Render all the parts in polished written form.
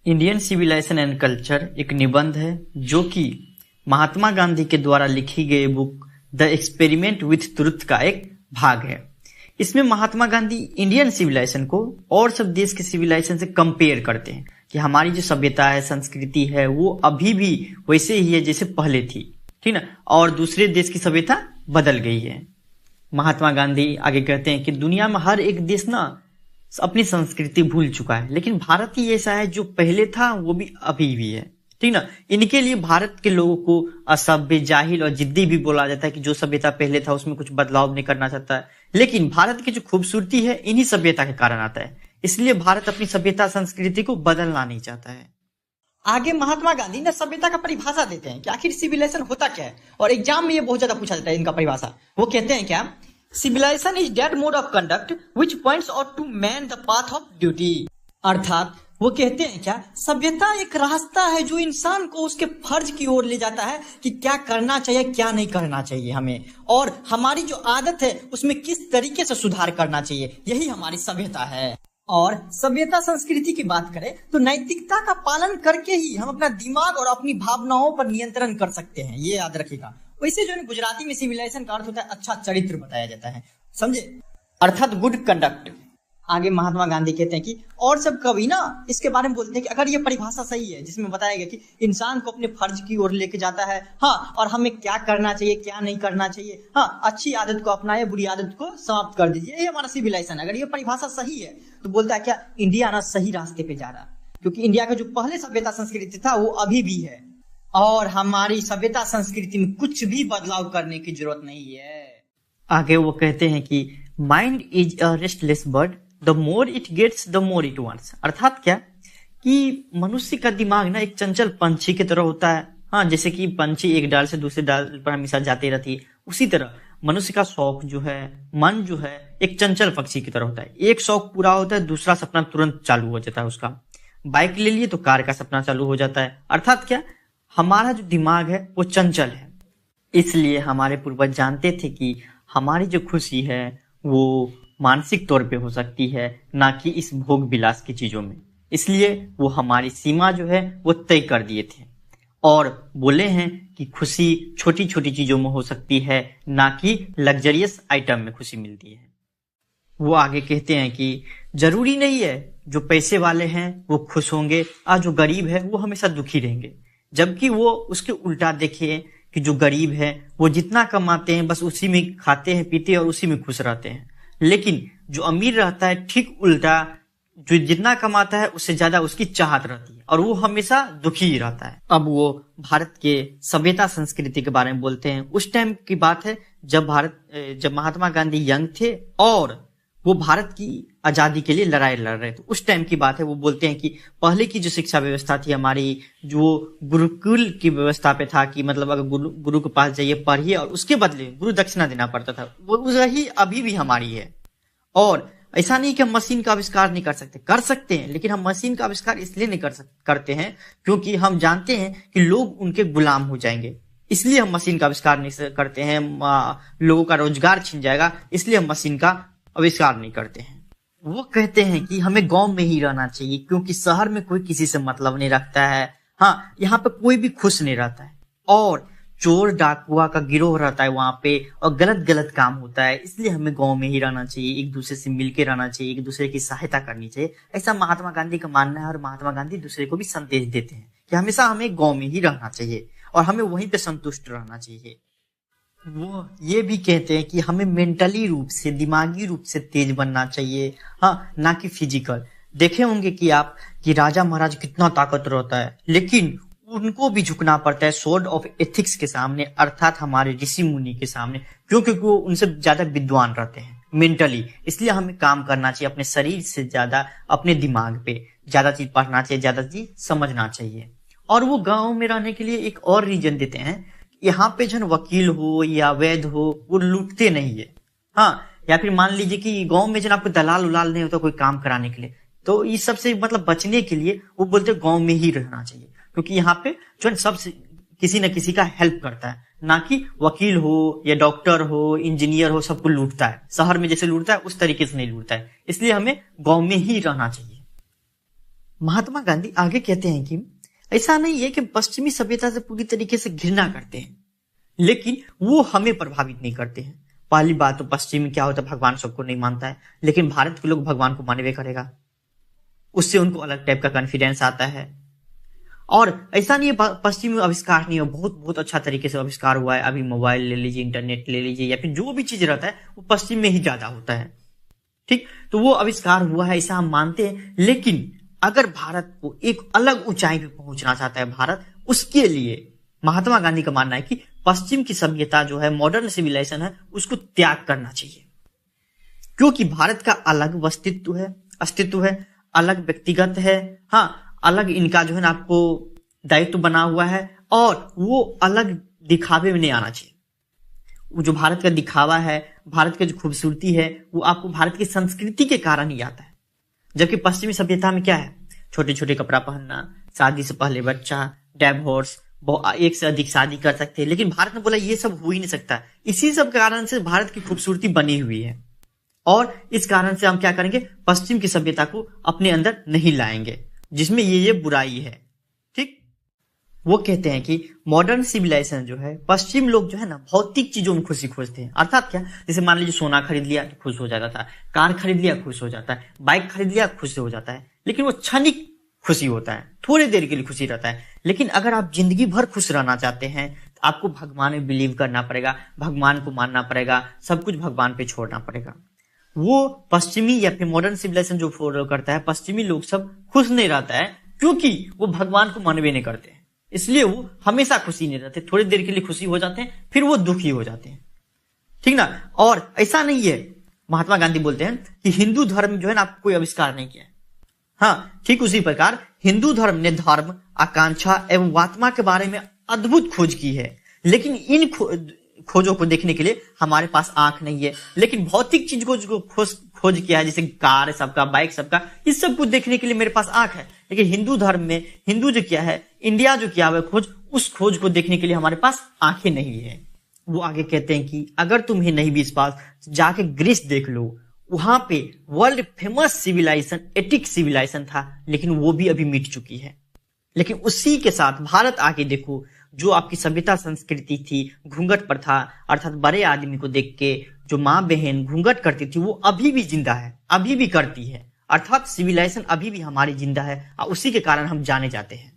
Indian civilisation and culture एक निबंध है जो कि महात्मा गांधी के द्वारा लिखी गई book the experiment with truth का एक भाग है। इसमें महात्मा गांधी इंडियन सिविलाइजेशन को और सब देश के सिविलाइजेशन से कंपेयर करते हैं कि हमारी जो सभ्यता है, संस्कृति है, वो अभी भी वैसे ही है जैसे पहले थी, ठीक ना, और दूसरे देश की सभ्यता बदल गई है। महात्मा गांधी आगे कहते हैं कि दुनिया में हर एक देश ना अपनी संस्कृति भूल चुका है, लेकिन भारत ही ऐसा है जो पहले था वो भी अभी भी है, ठीक ना। इनके लिए भारत के लोगों को असभ्य, जाहिल और जिद्दी भी बोला जाता है कि जो सभ्यता पहले था उसमें कुछ बदलाव नहीं करना चाहता है। लेकिन भारत की जो खूबसूरती है इन्हीं सभ्यता के कारण आता है, इसलिए भारत अपनी सभ्यता संस्कृति को बदलना नहीं चाहता है। आगे महात्मा गांधी ने सभ्यता का परिभाषा देते हैं कि आखिर सिविलाइजेशन होता क्या है, और एग्जाम में ये बहुत ज्यादा पूछा जाता है इनका परिभाषा। वो कहते हैं क्या, civilization is that mode of conduct which points out to man the path of duty. अर्थात वो कहते हैं क्या, सभ्यता एक रास्ता है जो इंसान को उसके फर्ज की ओर ले जाता है कि क्या करना चाहिए, क्या नहीं करना चाहिए हमें, और हमारी जो आदत है उसमें किस तरीके से सुधार करना चाहिए। यही हमारी सभ्यता है। और सभ्यता संस्कृति की बात करें तो नैतिकता का पालन करके ही हम अपना दिमाग और अपनी भावनाओं पर नियंत्रण कर सकते हैं, ये याद रखिएगा। वैसे जो गुजराती में सिविलाइजेशन का अर्थ होता है अच्छा चरित्र बताया जाता है, समझे, अर्थात गुड कंडक्ट। आगे महात्मा गांधी कहते हैं कि और सब कवि ना इसके बारे में बोलते हैं कि अगर ये परिभाषा सही है जिसमें बताया गया कि इंसान को अपने फर्ज की ओर लेके जाता है, हाँ, और हमें क्या करना चाहिए, क्या नहीं करना चाहिए, हाँ, अच्छी आदत को अपनाए, बुरी आदत को समाप्त कर दीजिए, ये हमारा सिविलाइजेशन है। अगर ये परिभाषा सही है तो बोलता है क्या, इंडिया ना सही रास्ते पे जा रहा, क्योंकि इंडिया का जो पहले सभ्यता संस्कृति था वो अभी भी है, और हमारी सभ्यता संस्कृति में कुछ भी बदलाव करने की जरूरत नहीं है। आगे वो कहते हैं कि mind is a restless bird, the more it gets the more it wants. अर्थात क्या कि मनुष्य का दिमाग ना एक चंचल पंछी की तरह होता है, हाँ, जैसे कि पंछी एक डाल से दूसरे डाल पर हमेशा जाते रहती है, उसी तरह मनुष्य का शौक जो है, मन जो है, एक चंचल पक्षी की तरह होता है। एक शौक पूरा होता है, दूसरा सपना तुरंत चालू हो जाता है उसका। बाइक ले लिए तो कार का सपना चालू हो जाता है। अर्थात क्या, हमारा जो दिमाग है वो चंचल है। इसलिए हमारे पूर्वज जानते थे कि हमारी जो खुशी है वो मानसिक तौर पे हो सकती है, ना कि इस भोग विलास की चीजों में। इसलिए वो हमारी सीमा जो है वो तय कर दिए थे और बोले हैं कि खुशी छोटी छोटी चीजों में हो सकती है, ना कि लग्जरियस आइटम में खुशी मिलती है। वो आगे कहते हैं कि जरूरी नहीं है जो पैसे वाले हैं वो खुश होंगे और जो गरीब है वो हमेशा दुखी रहेंगे, जबकि वो उसके उल्टा देखिए कि जो गरीब है वो जितना कमाते हैं बस उसी में खाते हैं, पीते हैं और उसी में खुश रहते हैं। लेकिन जो अमीर रहता है ठीक उल्टा, जो जितना कमाता है उससे ज्यादा उसकी चाहत रहती है और वो हमेशा दुखी ही रहता है। अब वो भारत के सभ्यता संस्कृति के बारे में बोलते हैं। उस टाइम की बात है जब महात्मा गांधी यंग थे और वो भारत की आजादी के लिए लड़ाई लड़ रहे थे। उस टाइम की बात है। वो बोलते हैं कि पहले की जो शिक्षा व्यवस्था थी हमारी, जो गुरुकुल की व्यवस्था पे था कि मतलब अगर गुरु के पास जाइए, पढ़िए और उसके बदले गुरु दक्षिणा देना पड़ता था, वो वही अभी भी हमारी है। और ऐसा नहीं कि हम मशीन का आविष्कार नहीं कर सकते हैं, लेकिन हम मशीन का आविष्कार इसलिए नहीं करते हैं क्योंकि हम जानते हैं कि लोग उनके गुलाम हो जाएंगे, इसलिए हम मशीन का आविष्कार नहीं करते हैं। लोगों का रोजगार छिन जाएगा, इसलिए हम मशीन का आविष्कार नहीं करते हैं। वो कहते हैं कि हमें गांव में ही रहना चाहिए क्योंकि शहर में कोई किसी से मतलब नहीं रखता है, हाँ, यहाँ पे कोई भी खुश नहीं रहता है और चोर डाकुआ का गिरोह रहता है वहां पे और गलत गलत काम होता है, इसलिए हमें गांव में ही रहना चाहिए, एक दूसरे से मिलके रहना चाहिए, एक दूसरे की सहायता करनी चाहिए। ऐसा महात्मा गांधी का मानना है और महात्मा गांधी दूसरे को भी संदेश देते हैं कि हमेशा हमें गाँव में ही रहना चाहिए और हमें वहीं पे संतुष्ट रहना चाहिए। वो ये भी कहते हैं कि हमें मेंटली रूप से, दिमागी रूप से तेज बनना चाहिए, हाँ, ना कि फिजिकल। देखे होंगे कि आप कि राजा महाराज कितना ताकतवर होता है, लेकिन उनको भी झुकना पड़ता है सोर्ड ऑफ एथिक्स के सामने, अर्थात हमारे ऋषि मुनि के सामने, क्योंकि वो उनसे ज्यादा विद्वान रहते हैं मेंटली। इसलिए हमें काम करना चाहिए अपने शरीर से ज्यादा अपने दिमाग पे, ज्यादा चीज पढ़ना चाहिए, ज्यादा चीज समझना चाहिए। और वो गाँव में रहने के लिए एक और रीजन देते हैं, यहाँ पे जन वकील हो या वैद्य हो वो लूटते नहीं है, हाँ, या फिर मान लीजिए कि गांव में जन आपको दलाल उलाल नहीं होता कोई काम कराने के लिए, तो इस सब से मतलब बचने के लिए वो बोलते गांव में ही रहना चाहिए, क्योंकि यहाँ पे जो सब किसी न किसी का हेल्प करता है, ना कि वकील हो या डॉक्टर हो, इंजीनियर हो, सबको लूटता है। शहर में जैसे लूटता है उस तरीके से नहीं लूटता है, इसलिए हमें गांव में ही रहना चाहिए। महात्मा गांधी आगे कहते हैं कि ऐसा नहीं है कि पश्चिमी सभ्यता से पूरी तरीके से घृणा करते हैं, लेकिन वो हमें प्रभावित नहीं करते हैं। पहली बात तो पश्चिम में क्या होता है, भगवान सबको नहीं मानता है, लेकिन भारत के लोग भगवान को मानवे करेगा, उससे उनको अलग टाइप का कॉन्फिडेंस आता है। और ऐसा नहीं है पश्चिम में आविष्कार नहीं है, बहुत बहुत अच्छा तरीके से आविष्कार हुआ है। अभी मोबाइल ले लीजिए, इंटरनेट ले लीजिए, या फिर जो भी चीज रहता है वो पश्चिम में ही ज्यादा होता है। ठीक, तो वो आविष्कार हुआ है, ऐसा हम मानते हैं। लेकिन अगर भारत को एक अलग ऊंचाई पे पहुंचना चाहता है भारत, उसके लिए महात्मा गांधी का मानना है कि पश्चिम की सभ्यता जो है, मॉडर्न सिविलाइजेशन है, उसको त्याग करना चाहिए। क्योंकि भारत का अलग अस्तित्व है, अलग व्यक्तिगत है, हाँ, अलग इनका जो है ना आपको दायित्व बना हुआ है, और वो अलग दिखावे में नहीं आना चाहिए। वो जो भारत का दिखावा है, भारत की जो खूबसूरती है, वो आपको भारत की संस्कृति के कारण ही आता है। जबकि पश्चिमी सभ्यता में क्या है, छोटे छोटे कपड़ा पहनना, शादी से पहले बच्चा, डाइवोर्स, एक से अधिक शादी कर सकते हैं। लेकिन भारत ने बोला ये सब हो ही नहीं सकता। इसी सब कारण से भारत की खूबसूरती बनी हुई है, और इस कारण से हम क्या करेंगे, पश्चिम की सभ्यता को अपने अंदर नहीं लाएंगे, जिसमें ये बुराई है। ठीक, वो कहते हैं कि मॉडर्न सिविलाइजेशन जो है, पश्चिम लोग जो है ना भौतिक चीजों में खुशी खोजते हैं। अर्थात क्या, जैसे मान लीजिए सोना खरीद लिया तो खुश हो जाता था, कार खरीद लिया खुश हो जाता है, बाइक खरीद लिया खुश हो जाता है, लेकिन वो क्षणिक खुशी होता है, थोड़ी देर के लिए खुशी रहता है। लेकिन अगर आप जिंदगी भर खुश रहना चाहते हैं तो आपको भगवान में बिलीव करना पड़ेगा, भगवान को मानना पड़ेगा, सब कुछ भगवान पे छोड़ना पड़ेगा। वो पश्चिमी या फिर मॉडर्न सिविलाइजेशन जो फॉलो करता है, पश्चिमी लोग सब खुश नहीं रहता है, क्योंकि वो भगवान को मानवे नहीं करते हैं। इसलिए वो हमेशा खुशी नहीं रहते, थोड़ी देर के लिए खुशी हो जाते हैं, फिर वो दुखी हो जाते हैं। ठीक ना। और ऐसा नहीं है, महात्मा गांधी बोलते हैं कि हिंदू धर्म जो है ना कोई आविष्कार नहीं किया है। हाँ, ठीक उसी प्रकार हिंदू धर्म ने धर्म, आकांक्षा एवं आत्मा के बारे में अद्भुत खोज की है, लेकिन इन खोजों को देखने के लिए हमारे पास आंख नहीं है। लेकिन भौतिक चीज को जो खोज किया है, जैसे कार सबका, बाइक सबका, इस सब कुछ देखने के लिए मेरे पास आंख है। लेकिन हिंदू धर्म में हिंदू जो किया है, इंडिया जो किया हुआ खोज, उस खोज को देखने के लिए हमारे पास आंखें नहीं है। वो आगे कहते हैं कि अगर तुम्हें नहीं विश्वास, जाके ग्रीस देख लो, वहां पे world famous civilization Attic civilization था, लेकिन वो भी अभी मिट चुकी है। लेकिन उसी के साथ भारत आके देखो, जो आपकी सभ्यता संस्कृति थी, घूंघट प्रथा, अर्थात बड़े आदमी को देख के जो माँ बहन घूंघट करती थी, वो अभी भी जिंदा है, अभी भी करती है। अर्थात सिविलाइजेशन अभी भी हमारी जिंदा है, और उसी के कारण हम जाने जाते हैं।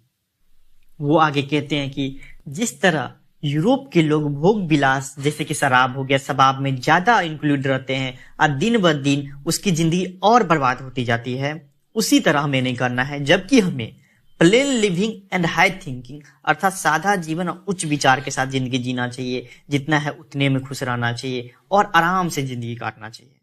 वो आगे कहते हैं कि जिस तरह यूरोप के लोग भोग विलास जैसे कि शराब हो गया, शबाब में ज्यादा इंक्लूड रहते हैं, और दिन ब दिन उसकी जिंदगी और बर्बाद होती जाती है, उसी तरह हमें नहीं करना है। जबकि हमें plane living and high thinking, अर्थात सादा जीवन और उच्च विचार के साथ जिंदगी जीना चाहिए, जितना है उतने में खुश रहना चाहिए, और आराम से जिंदगी काटना चाहिए।